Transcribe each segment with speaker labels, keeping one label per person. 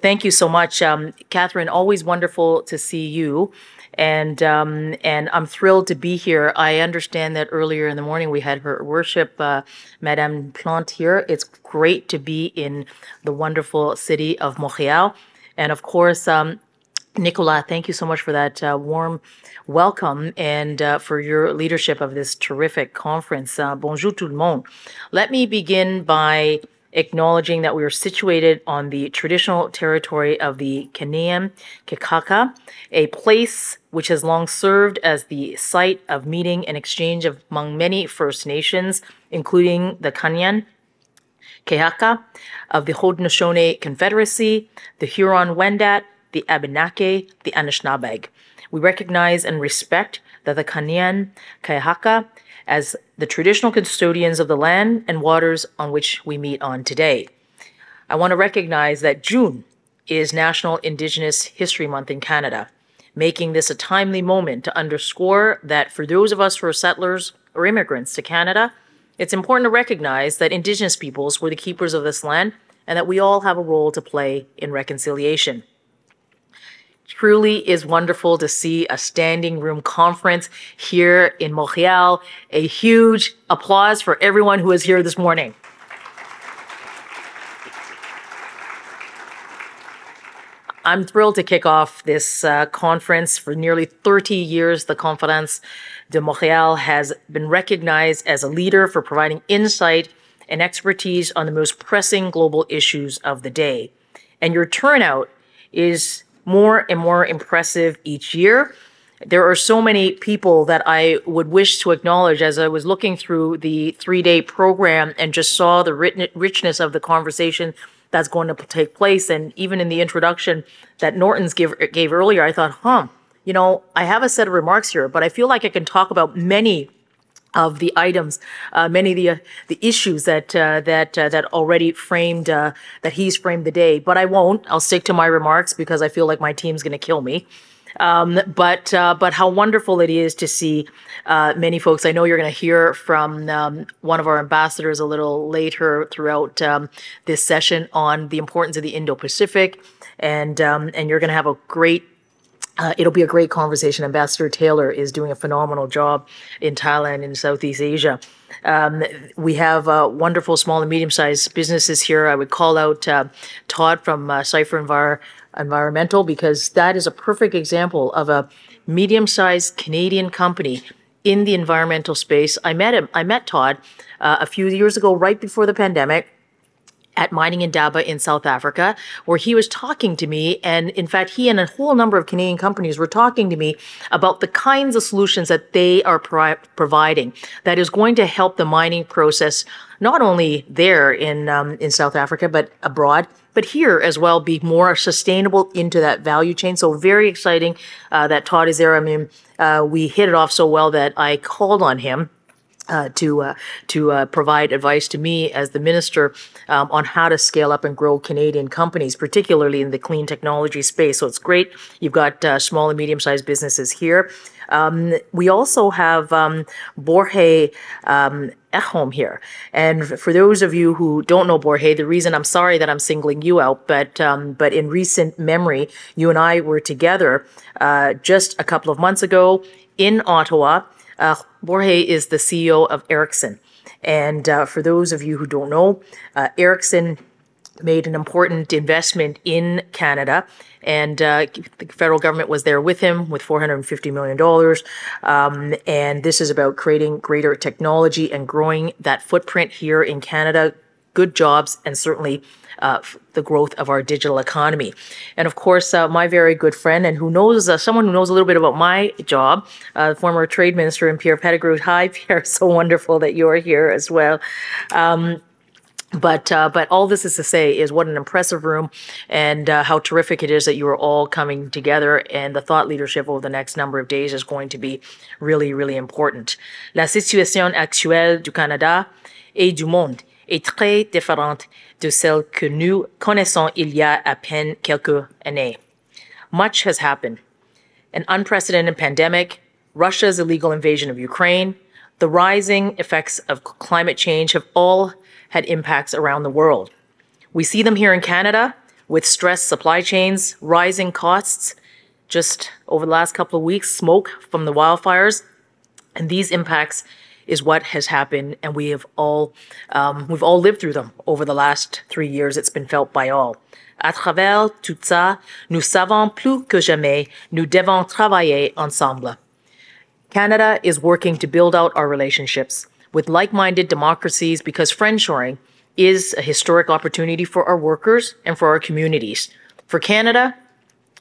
Speaker 1: Thank you so much, Catherine. Always wonderful to see you. And I'm thrilled to be here. I understand that earlier in the morning we had Her Worship, Madame Plante here. It's great to be in the wonderful city of Montreal. And of course, Nicolas, thank you so much for that warm welcome and for your leadership of this terrific conference. Bonjour tout le monde. Let me begin by acknowledging that we are situated on the traditional territory of the Canadian Kekaka, a place which has long served as the site of meeting and exchange among many First Nations, including the Kanyan, Kehaka of the Haudenosaunee Confederacy, the Huron-Wendat, the Abenaki, the Anishinaabeg. We recognize and respect that the Kanyan Kehaka as the traditional custodians of the land and waters on which we meet on today. I want to recognize that June is National Indigenous History Month in Canada, making this a timely moment to underscore that for those of us who are settlers or immigrants to Canada, it's important to recognize that Indigenous peoples were the keepers of this land and that we all have a role to play in reconciliation. Truly is wonderful to see a standing room conference here in Montreal. A huge applause for everyone who is here this morning. I'm thrilled to kick off this conference. For nearly 30 years, the Conférence de Montréal has been recognized as a leader for providing insight and expertise on the most pressing global issues of the day. And your turnout is more and more impressive each year. There are so many people that I would wish to acknowledge as I was looking through the 3-day program and just saw the richness of the conversation that's going to take place. And even in the introduction that Norton's gave earlier, I thought, you know, I have a set of remarks here, but I feel like I can talk about many of the items, many of the issues that already framed, that he's framed the day. But I won't. I'll stick to my remarks because I feel like my team's going to kill me. But how wonderful it is to see many folks. I know you're going to hear from one of our ambassadors a little later throughout this session on the importance of the Indo-Pacific, and you're going to have a great. It'll be a great conversation. Ambassador Taylor is doing a phenomenal job in Thailand and Southeast Asia. We have wonderful small and medium-sized businesses here. I would call out Todd from Cipher Environmental, because that is a perfect example of a medium-sized Canadian company in the environmental space. I met Todd a few years ago, right before the pandemic, at Mining Indaba in South Africa, where he was talking to me. And in fact, he and a whole number of Canadian companies were talking to me about the kinds of solutions that they are providing that is going to help the mining process, not only there in South Africa, but abroad, but here as well, be more sustainable into that value chain. So very exciting that Todd is there. I mean, we hit it off so well that I called on him to provide advice to me as the minister on how to scale up and grow Canadian companies, particularly in the clean technology space. So it's great. You've got small and medium-sized businesses here. We also have Borje Echom here. And for those of you who don't know Borje, the reason I'm sorry that I'm singling you out, but in recent memory, you and I were together just a couple of months ago in Ottawa. Borje is the CEO of Ericsson. And for those of you who don't know, Ericsson made an important investment in Canada, and the federal government was there with him with $450 million. And this is about creating greater technology and growing that footprint here in Canada, good jobs, and certainly the growth of our digital economy. And of course, my very good friend and who knows, someone who knows a little bit about my job, the former trade minister, Pierre Pettigrew. Hi, Pierre. So wonderful that you're here as well. But all this is to say is what an impressive room, and how terrific it is that you are all coming together, and the thought leadership over the next number of days is going to be really, really important. La situation actuelle du Canada et du monde est très différente de celle que nous connaissons il y a à peine quelques années. Much has happened. An unprecedented pandemic, Russia's illegal invasion of Ukraine, the rising effects of climate change have all had impacts around the world. We see them here in Canada, with stressed supply chains, rising costs, just over the last couple of weeks, smoke from the wildfires. And these impacts is what has happened, and we've all lived through them over the last 3 years. It's been felt by all. À travers tout ça, nous savons plus que jamais, nous devons travailler ensemble. Canada is working to build out our relationships with like-minded democracies because friendshoring is a historic opportunity for our workers and for our communities. For Canada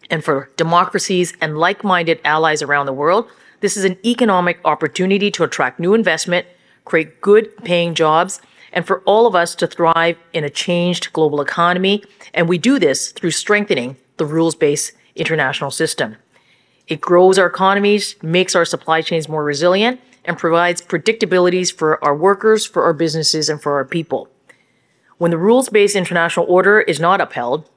Speaker 1: and for democracies and like-minded allies around the world, this is an economic opportunity to attract new investment, create good paying jobs, and for all of us to thrive in a changed global economy. And we do this through strengthening the rules-based international system. It grows our economies, makes our supply chains more resilient, and provides predictabilities for our workers, for our businesses, and for our people. When the rules-based international order is not upheld,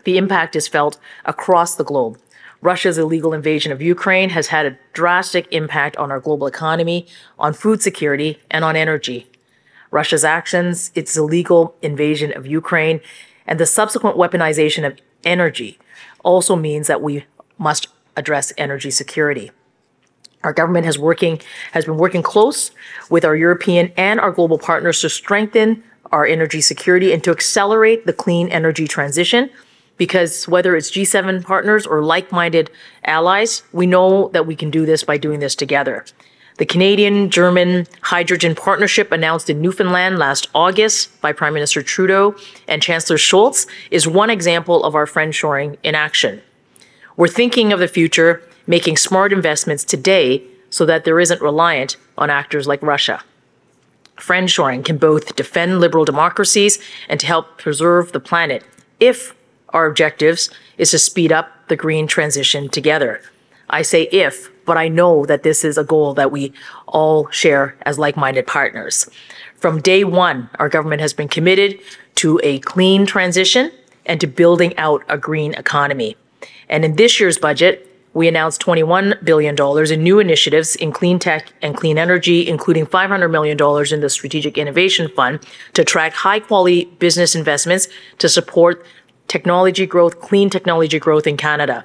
Speaker 1: the impact is felt across the globe. Russia's illegal invasion of Ukraine has had a drastic impact on our global economy, on food security, and on energy. Russia's actions, its illegal invasion of Ukraine, and the subsequent weaponization of energy also means that we must address energy security. Our government has been working close with our European and our global partners to strengthen our energy security and to accelerate the clean energy transition, because whether it's G7 partners or like-minded allies, we know that we can do this by doing this together. The Canadian-German hydrogen partnership announced in Newfoundland last August by Prime Minister Trudeau and Chancellor Scholz is one example of our friendshoring in action. We're thinking of the future, making smart investments today so that there isn't reliant on actors like Russia. Friendshoring can both defend liberal democracies and to help preserve the planet if our objectives is to speed up the green transition together. I say if, but I know that this is a goal that we all share as like-minded partners. From day one, our government has been committed to a clean transition and to building out a green economy. And in this year's budget, we announced $21 billion in new initiatives in clean tech and clean energy, including $500 million in the Strategic Innovation Fund to attract high-quality business investments to support technology growth, clean technology growth in Canada.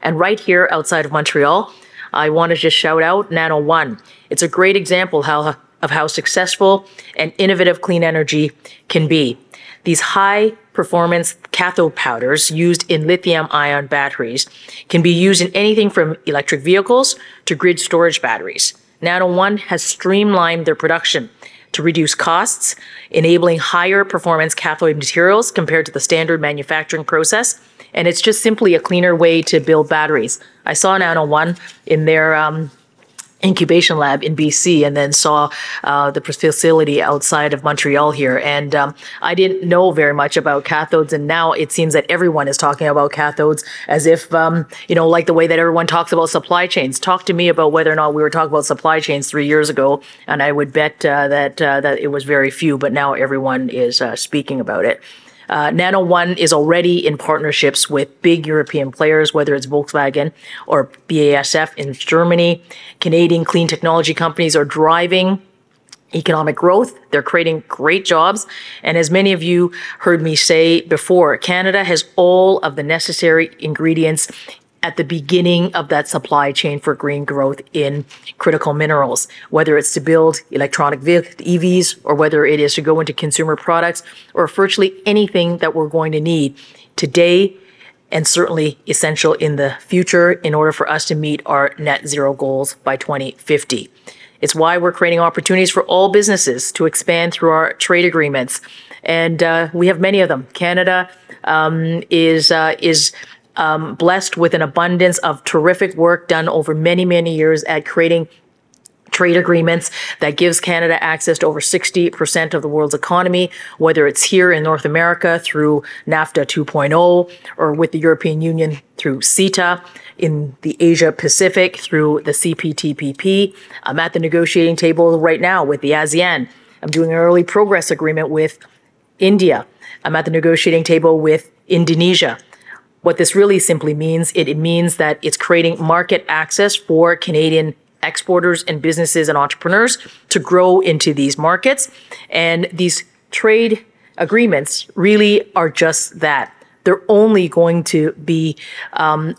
Speaker 1: And right here outside of Montreal, I want to just shout out Nano One. It's a great example of how successful and innovative clean energy can be. These high-performance cathode powders used in lithium-ion batteries can be used in anything from electric vehicles to grid storage batteries. Nano One has streamlined their production to reduce costs, enabling higher performance cathode materials compared to the standard manufacturing process. And it's just simply a cleaner way to build batteries. I saw Nano One in their incubation lab in BC and then saw the facility outside of Montreal here. And I didn't know very much about cathodes. And now it seems that everyone is talking about cathodes as if, like the way that everyone talks about supply chains. Talk to me about whether or not we were talking about supply chains 3 years ago. And I would bet that it was very few, but now everyone is speaking about it. Nano One is already in partnerships with big European players, whether it's Volkswagen or BASF in Germany. Canadian clean technology companies are driving economic growth. They're creating great jobs. And as many of you heard me say before, Canada has all of the necessary ingredients at the beginning of that supply chain for green growth in critical minerals, whether it's to build electronic EVs or whether it is to go into consumer products or virtually anything that we're going to need today and certainly essential in the future in order for us to meet our net zero goals by 2050. It's why we're creating opportunities for all businesses to expand through our trade agreements. And we have many of them. Canada is blessed with an abundance of terrific work done over many, many years at creating trade agreements that gives Canada access to over 60% of the world's economy, whether it's here in North America through NAFTA 2.0 or with the European Union through CETA, in the Asia Pacific through the CPTPP. I'm at the negotiating table right now with the ASEAN. I'm doing an early progress agreement with India. I'm at the negotiating table with Indonesia. What this really simply means, it means that it's creating market access for Canadian exporters and businesses and entrepreneurs to grow into these markets. And these trade agreements really are just that. they're only going to be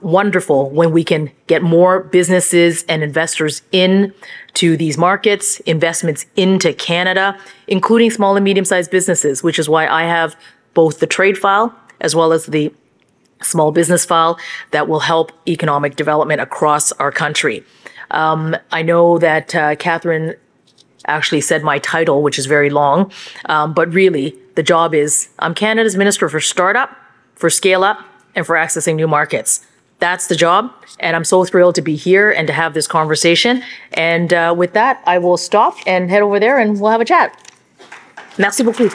Speaker 1: wonderful when we can get more businesses and investors in to these markets, investments into Canada, including small and medium-sized businesses, which is why I have both the trade file as well as the small business file that will help economic development across our country. I know that Catherine actually said my title, which is very long, but really the job is I'm Canada's Minister for Startup, for Scale Up, and for accessing new markets. That's the job, and I'm so thrilled to be here and to have this conversation. And with that, I will stop and head over there and we'll have a chat. Merci beaucoup.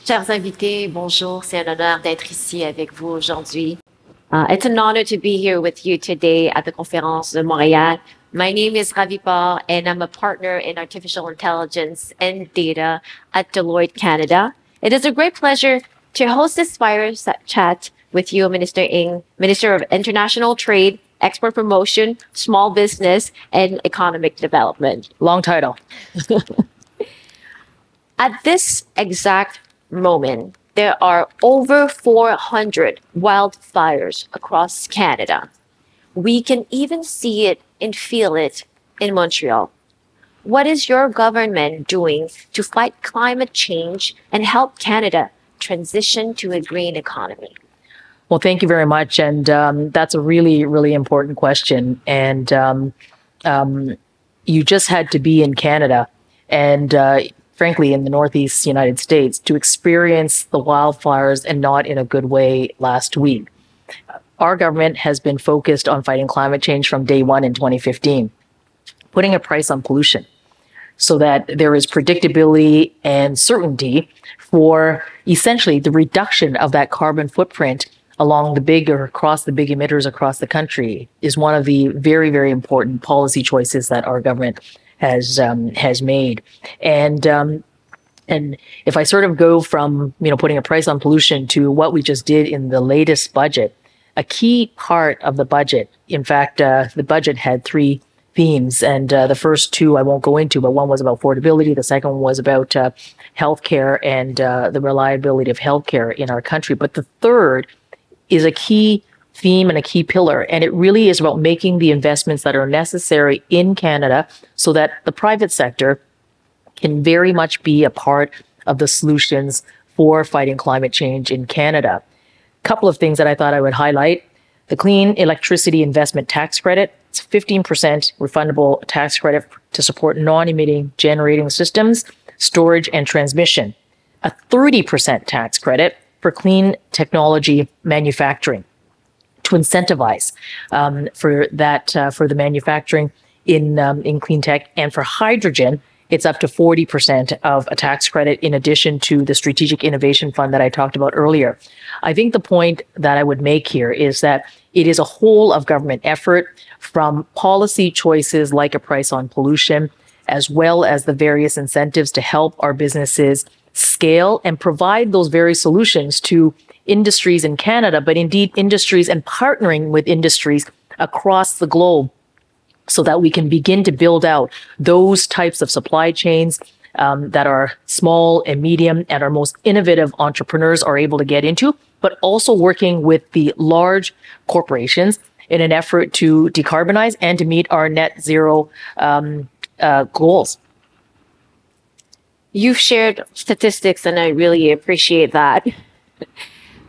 Speaker 2: Chers invités, bonjour. C'est un honneur d'être ici avec vous aujourd'hui. It's an honor to be here with you today at the Conférence de Montréal. My name is Ravy, and I'm a partner in artificial intelligence and data at Deloitte, Canada. It is a great pleasure to host this fireside chat with you, Minister Ng, Minister of International Trade, Export Promotion, Small Business, and Economic Development.
Speaker 1: Long title.
Speaker 2: At this exact moment, there are over 400 wildfires across Canada. We can even see it and feel it in Montreal. What is your government doing to fight climate change and help Canada transition to a green economy?
Speaker 1: Well, thank you very much. And that's a really, really important question. And you just had to be in Canada and frankly, in the Northeast United States to experience the wildfires and not in a good way last week. Our government has been focused on fighting climate change from day one in 2015, putting a price on pollution so that there is predictability and certainty for essentially the reduction of that carbon footprint along the big or across the big emitters across the country is one of the very, very important policy choices that our government has made. And if I sort of go from, putting a price on pollution to what we just did in the latest budget, a key part of the budget, in fact, the budget had three themes, and the first two I won't go into, but one was about affordability. The second one was about healthcare and the reliability of healthcare in our country. But the third is a key theme and a key pillar, and it really is about making the investments that are necessary in Canada so that the private sector can very much be a part of the solutions for fighting climate change in Canada. A couple of things that I thought I would highlight. The Clean Electricity Investment Tax Credit. It's 15% refundable tax credit to support non-emitting generating systems, storage, and transmission. A 30% tax credit for clean technology manufacturing to incentivize for the manufacturing in clean tech. And for hydrogen, it's up to 40% of a tax credit in addition to the Strategic Innovation Fund that I talked about earlier. I think the point that I would make here is that it is a whole of government effort, from policy choices like a price on pollution, as well as the various incentives to help our businesses scale and provide those very solutions to industries in Canada, but indeed industries and partnering with industries across the globe, so that we can begin to build out those types of supply chains that our small and medium and our most innovative entrepreneurs are able to get into, but also working with the large corporations in an effort to decarbonize and to meet our net zero goals.
Speaker 2: You've shared statistics, and I really appreciate that.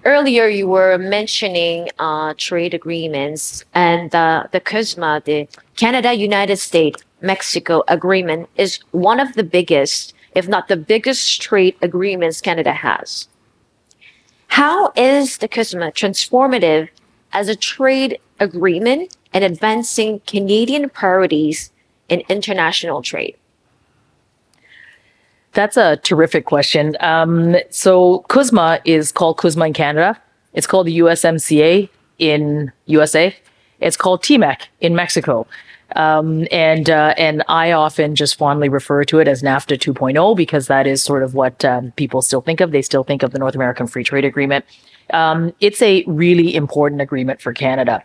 Speaker 2: Earlier, you were mentioning trade agreements, and the CUSMA, the Canada-United States-Mexico agreement, is one of the biggest, if not the biggest, trade agreements Canada has. How is the CUSMA transformative as a trade agreement and advancing Canadian priorities in international trade?
Speaker 1: That's a terrific question. So CUSMA is called CUSMA in Canada. It's called the USMCA in USA. It's called TMEC in Mexico. And I often just fondly refer to it as NAFTA 2.0 because that is sort of what people still think of. They still think of the North American Free Trade Agreement. It's a really important agreement for Canada.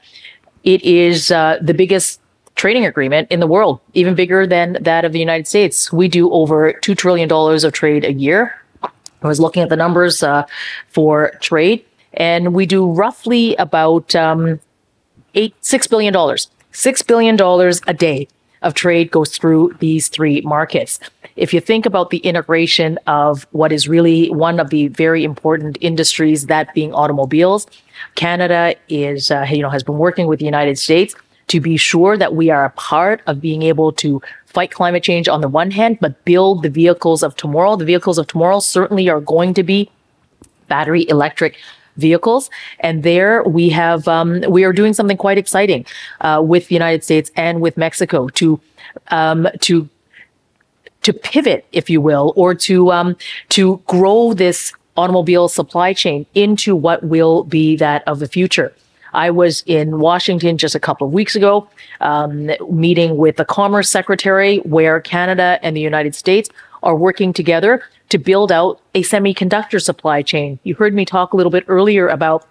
Speaker 1: It is the biggest trading agreement in the world, even bigger than that of the United States. We do over $2 trillion of trade a year. I was looking at the numbers for trade, and we do roughly about $6 billion. $6 billion a day of trade goes through these three markets. If you think about the integration of what is really one of the very important industries, that being automobiles, Canada is, has been working with the United States to be sure that we are a part of being able to fight climate change on the one hand, but build the vehicles of tomorrow. The vehicles of tomorrow certainly are going to be battery electric vehicles. And there we have, we are doing something quite exciting with the United States and with Mexico to pivot, if you will, or to grow this automobile supply chain into what will be that of the future. I was in Washington just a couple of weeks ago, meeting with the Commerce Secretary, where Canada and the United States are working together to build out a semiconductor supply chain. You heard me talk a little bit earlier about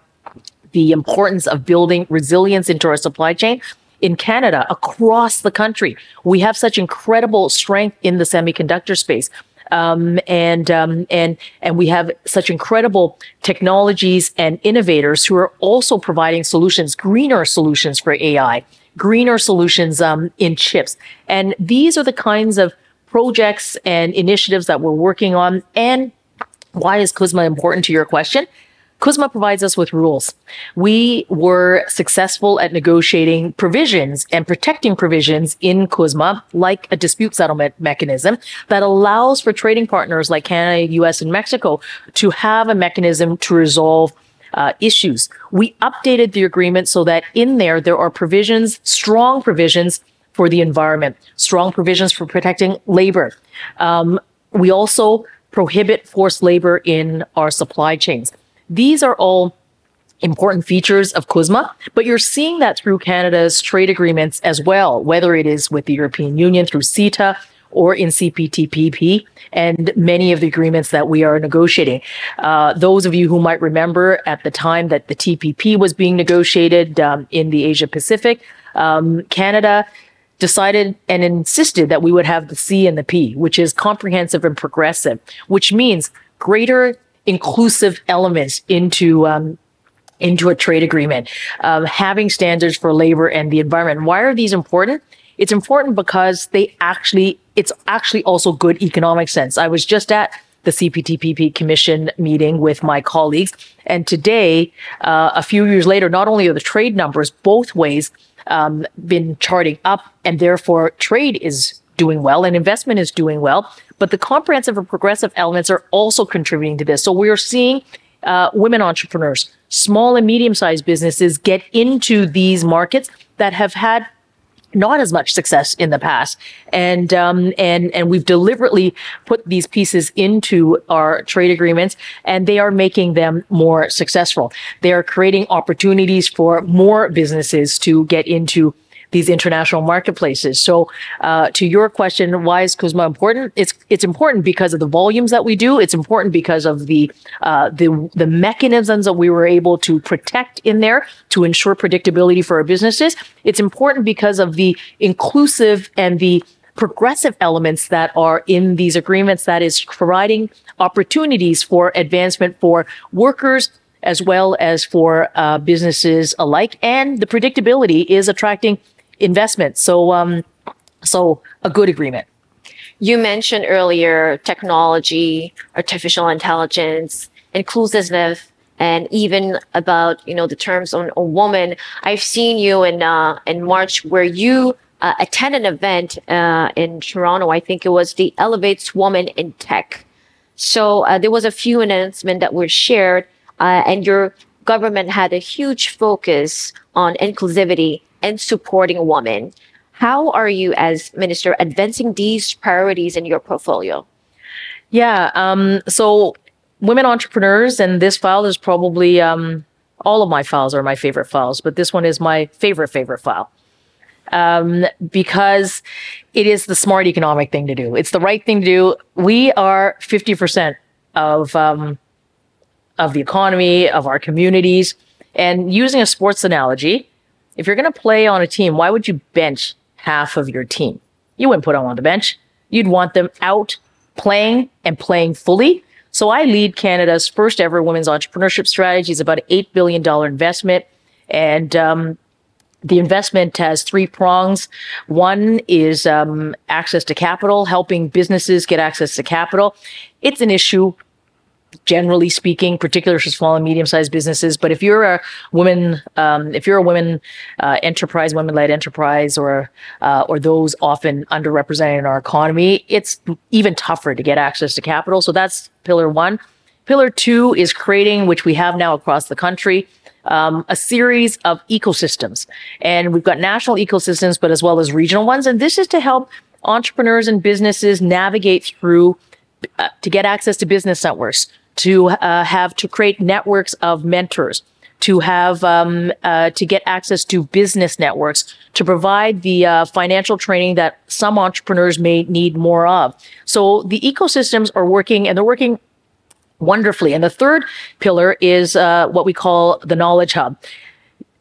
Speaker 1: the importance of building resilience into our supply chain. In Canada, across the country, we have such incredible strength in the semiconductor space. And we have such incredible technologies and innovators who are also providing solutions, greener solutions for AI, greener solutions in chips. And these are the kinds of projects and initiatives that we're working on. And why is CUSMA important to your question? CUSMA provides us with rules. We were successful at negotiating provisions and protecting provisions in CUSMA, like a dispute settlement mechanism that allows for trading partners like Canada, US, and Mexico to have a mechanism to resolve issues. We updated the agreement so that in there are provisions, strong provisions for the environment, strong provisions for protecting labor. We also prohibit forced labor in our supply chains. These are all important features of CUSMA, but you're seeing that through Canada's trade agreements as well, whether it is with the European Union through CETA or in CPTPP and many of the agreements that we are negotiating. Those of you who might remember at the time that the TPP was being negotiated in the Asia Pacific, Canada decided and insisted that we would have the C and the P, which is comprehensive and progressive, which means greater inclusive elements into a trade agreement, having standards for labor and the environment. Why are these important? It's important because it's actually also good economic sense. I was just at the CPTPP Commission meeting with my colleagues, and today, a few years later, not only are the trade numbers both ways been charting up, and therefore trade is doing well and investment is doing well, but the comprehensive and progressive elements are also contributing to this. So we are seeing women entrepreneurs, small and medium-sized businesses get into these markets that have had not as much success in the past. And we've deliberately put these pieces into our trade agreements, and they are making them more successful. They are creating opportunities for more businesses to get into these international marketplaces. So to your question, why is CUSMA important? It's important because of the volumes that we do. It's important because of the mechanisms that we were able to protect in there to ensure predictability for our businesses. It's important because of the inclusive and the progressive elements that are in these agreements that is providing opportunities for advancement for workers as well as for businesses alike. And the predictability is attracting investment. So a good agreement.
Speaker 2: You mentioned earlier technology, artificial intelligence, inclusiveness, and even about, the terms on a woman. I've seen you in March where you attend an event in Toronto. I think it was the Elevates Women in Tech. So there was a few announcements that were shared, and your government had a huge focus on inclusivity and supporting women. How are you, as minister, advancing these priorities in your portfolio?
Speaker 1: Yeah, so women entrepreneurs, and this file is probably, all of my files are my favorite files, but this one is my favorite file. Because it is the smart economic thing to do. It's the right thing to do. We are 50% of the economy, of our communities. And using a sports analogy, if you're going to play on a team, why would you bench half of your team. You wouldn't put them on the bench. You'd want them out playing and playing fully. So I lead Canada's first ever women's entrepreneurship strategy. It's about an $8 billion investment. And the investment has three prongs. One is access to capital, helping businesses get access to capital. It's an issue, generally speaking, particularly for small and medium-sized businesses. But if you're a woman, enterprise, women-led enterprise, or those often underrepresented in our economy, it's even tougher to get access to capital. So that's pillar one. Pillar two is creating, which we have now across the country, a series of ecosystems. And we've got national ecosystems, but as well as regional ones. And this is to help entrepreneurs and businesses navigate through to get access to business networks, to create networks of mentors, to have to get access to business networks, to provide the financial training that some entrepreneurs may need more of. So the ecosystems are working, and they're working wonderfully. And the third pillar is what we call the knowledge hub.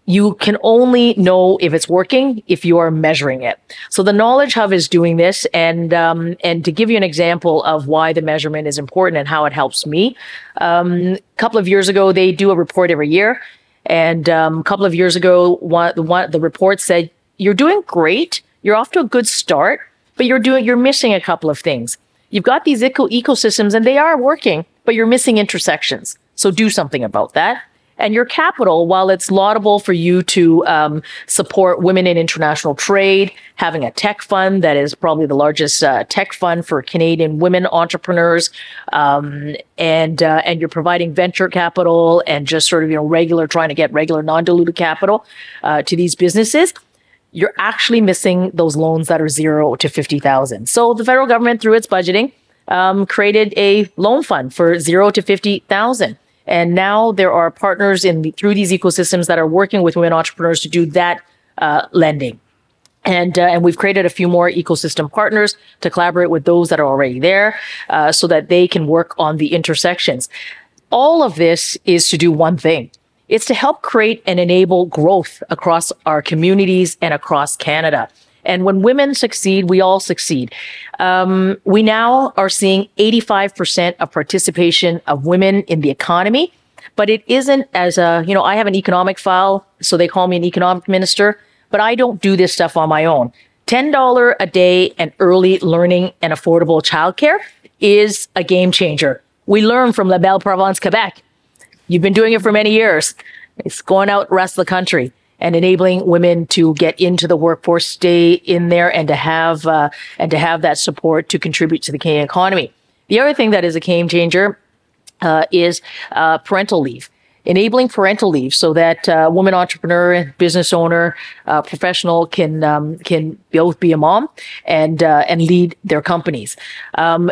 Speaker 1: You can only know if it's working if you are measuring it. So the knowledge hub is doing this, and to give you an example of why the measurement is important and how it helps me, a couple of years ago they do a report every year, and a couple of years ago the report said you're doing great, you're off to a good start, but you're missing a couple of things. You've got these ecosystems and they are working, but you're missing intersections. So do something about that. And your capital, while it's laudable for you to support women in international trade, having a tech fund that is probably the largest tech fund for Canadian women entrepreneurs, and you're providing venture capital and just sort of trying to get regular non-dilutive capital to these businesses, you're actually missing those loans that are 0 to 50,000. So the federal government, through its budgeting, created a loan fund for 0 to 50,000. And now there are partners through these ecosystems that are working with women entrepreneurs to do that lending. And we've created a few more ecosystem partners to collaborate with those that are already there so that they can work on the intersections. All of this is to do one thing. It's to help create and enable growth across our communities and across Canada. And when women succeed, we all succeed. We now are seeing 85% of participation of women in the economy, but it isn't as I have an economic file, so they call me an economic minister, but I don't do this stuff on my own. $10 a day and early learning and affordable childcare is a game changer. We learn from La Belle Province, Quebec. You've been doing it for many years. It's going out the rest of the country and enabling women to get into the workforce, stay in there, and to have that support to contribute to the Canadian economy. The other thing that is a game changer is parental leave. Enabling parental leave so that woman entrepreneur, business owner, professional can both be a mom and lead their companies.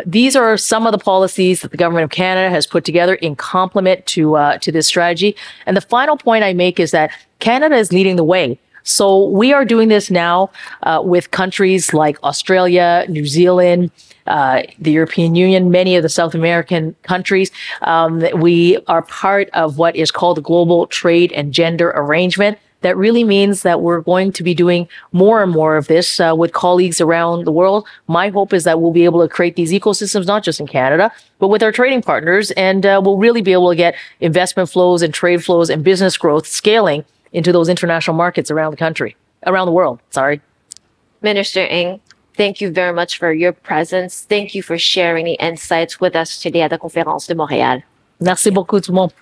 Speaker 1: These are some of the policies that the government of Canada has put together in complement to this strategy. And the final point I make is that Canada is leading the way. So we are doing this now with countries like Australia, New Zealand, the European Union, many of the South American countries. We are part of what is called the Global Trade and Gender Arrangement. That really means that we're going to be doing more and more of this with colleagues around the world. My hope is that we'll be able to create these ecosystems, not just in Canada, but with our trading partners. And we'll really be able to get investment flows and trade flows and business growth scaling into those international markets around the world.
Speaker 2: Minister Ng, thank you very much for your presence. Thank you for sharing the insights with us today at the Conférence de Montréal.
Speaker 1: Merci beaucoup tout le monde.